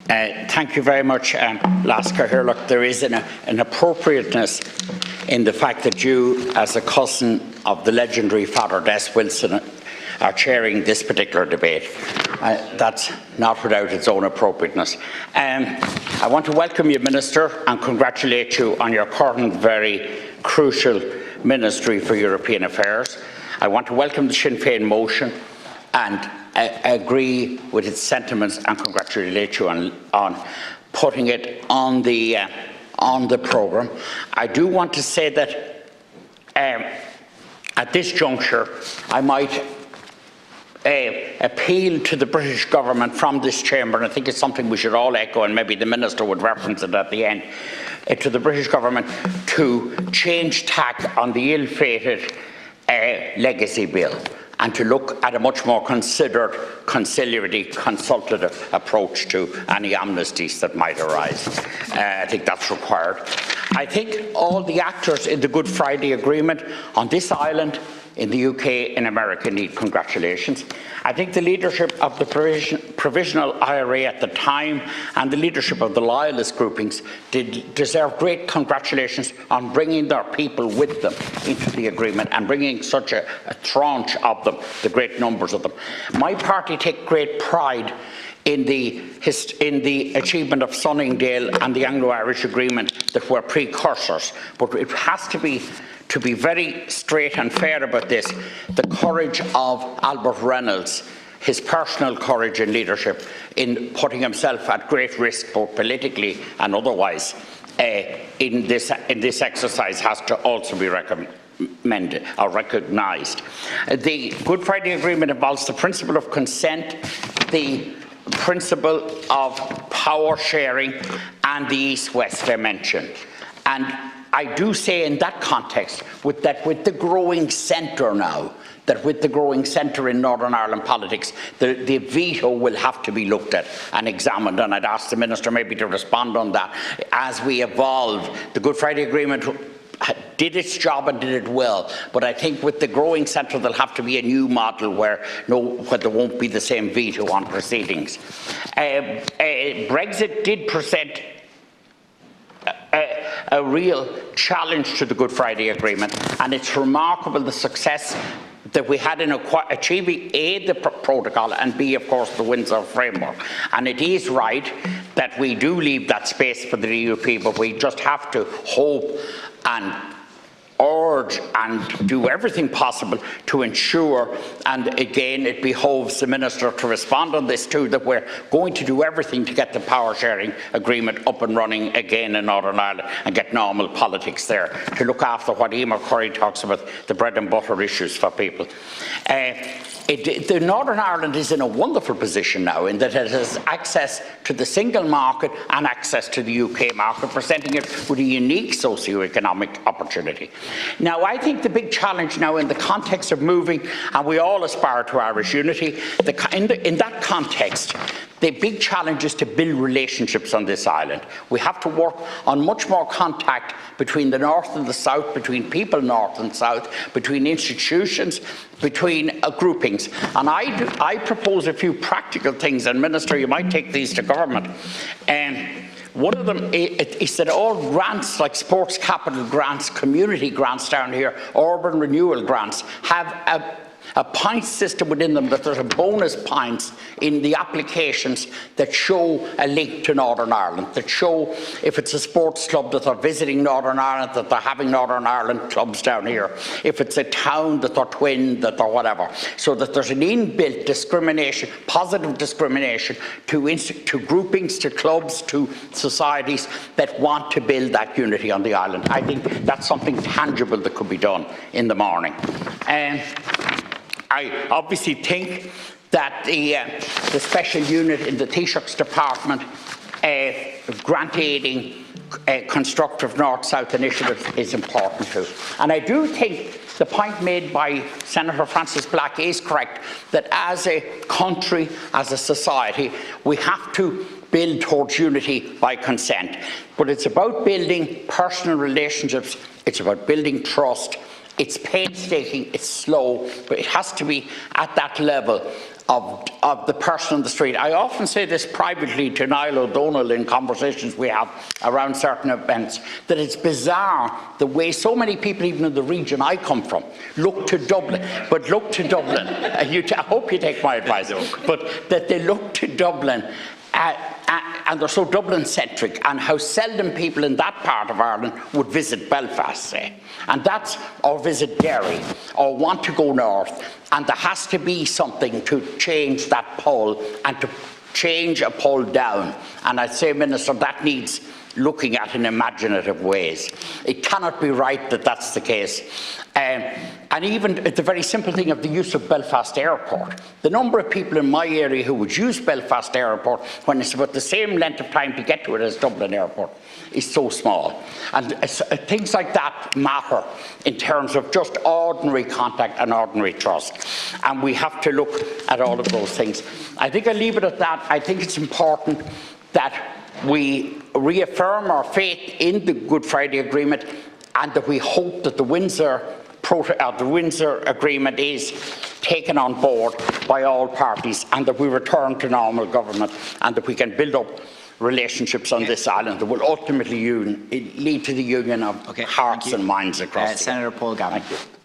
Thank you very much, Lasker. Here, look, there is an appropriateness in the fact that you, as a cousin of the legendary Father Des Wilson, are chairing this particular debate. That's not without its own appropriateness. I want to welcome you, Minister, and congratulate you on your current very crucial Ministry for European Affairs. I want to welcome the Sinn Féin motion and agree with its sentiments and congratulate you on putting it on the programme. I do want to say that at this juncture I might appeal to the British government from this chamber, and I think it's something we should all echo, and maybe the Minister would reference it at the end, to the British government to change tack on the ill-fated legacy bill and to look at a much more considered, conciliatory, consultative approach to any amnesties that might arise. I think that's required. I think all the actors in the Good Friday Agreement on this island, in the UK, in America, need congratulations. I think the leadership of the provisional IRA at the time and the leadership of the loyalist groupings deserve great congratulations on bringing their people with them into the agreement and bringing such a tranche of them, the great numbers of them. My party take great pride in the achievement of Sunningdale and the Anglo-Irish Agreement that were precursors, but it has to be very straight and fair about this, the courage of Albert Reynolds, his personal courage and leadership in putting himself at great risk, both politically and otherwise, in this exercise has to also be recommended or recognised. The Good Friday Agreement involves the principle of consent, the principle of power sharing, and the East-West dimension. And I do say in that context, with the growing centre now, that with the growing centre in Northern Ireland politics, the veto will have to be looked at and examined, and I'd ask the Minister maybe to respond on that. As we evolve, the Good Friday Agreement did its job and did it well, but I think with the growing centre there'll have to be a new model where there won't be the same veto on proceedings. Brexit did present a real challenge to the Good Friday Agreement, and it's remarkable the success that we had in achieving A, the protocol, and B, of course, the Windsor framework. And it is right that we do leave that space for the DUP, but we just have to hope and urge and do everything possible to ensure, and again it behoves the Minister to respond on this too, that we're going to do everything to get the power sharing agreement up and running again in Northern Ireland and get normal politics there, to look after what Emer Curry talks about, the bread and butter issues for people. Northern Ireland is in a wonderful position now in that it has access to the single market and access to the UK market, presenting it with a unique socio-economic opportunity. Now, I think the big challenge now in the context of moving, and we all aspire to Irish unity, in that context, the big challenge is to build relationships on this island. We have to work on much more contact between the north and the south, between people north and south, between institutions, between groupings. And I propose a few practical things, and Minister, you might take these to government. One of them is that all grants, like sports capital grants, community grants down here, urban renewal grants, have a point system within them, that there's a bonus points in the applications that show a link to Northern Ireland, that show if it's a sports club that they're visiting Northern Ireland, that they're having Northern Ireland clubs down here, if it's a town that they're twin, that they're whatever, so that there's an inbuilt discrimination, positive discrimination to groupings, to clubs, to societies that want to build that unity on the island. I think that's something tangible that could be done in the morning. I obviously think that the special unit in the Taoiseach's department, grant aiding constructive north-south initiatives, is important too. And I do think the point made by Senator Francis Black is correct, that as a country, as a society, we have to build towards unity by consent. But it's about building personal relationships, it's about building trust. It's painstaking, it's slow, but it has to be at that level of the person on the street. I often say this privately to Niall O'Donnell in conversations we have around certain events, that it's bizarre the way so many people, even in the region I come from, look to Dublin. But look to Dublin. I hope you take my advice. But that they look to Dublin. And they're so Dublin-centric, and how seldom people in that part of Ireland would visit Belfast, say. And that's, or visit Derry, or want to go north. And there has to be something to change that poll, and to change a poll down. And I'd say, Minister, that needs looking at in imaginative ways. It cannot be right that that's the case. And even the very simple thing of the use of Belfast Airport. The number of people in my area who would use Belfast Airport when it's about the same length of time to get to it as Dublin Airport is so small. And things like that matter in terms of just ordinary contact and ordinary trust. And we have to look at all of those things. I think I'll leave it at that. I think it's important that we reaffirm our faith in the Good Friday Agreement, and that we hope that the Windsor Agreement is taken on board by all parties, and that we return to normal government, and that we can build up relationships on this island that will ultimately lead to the union of hearts and minds across the Senator Paul Gavin. Thank you.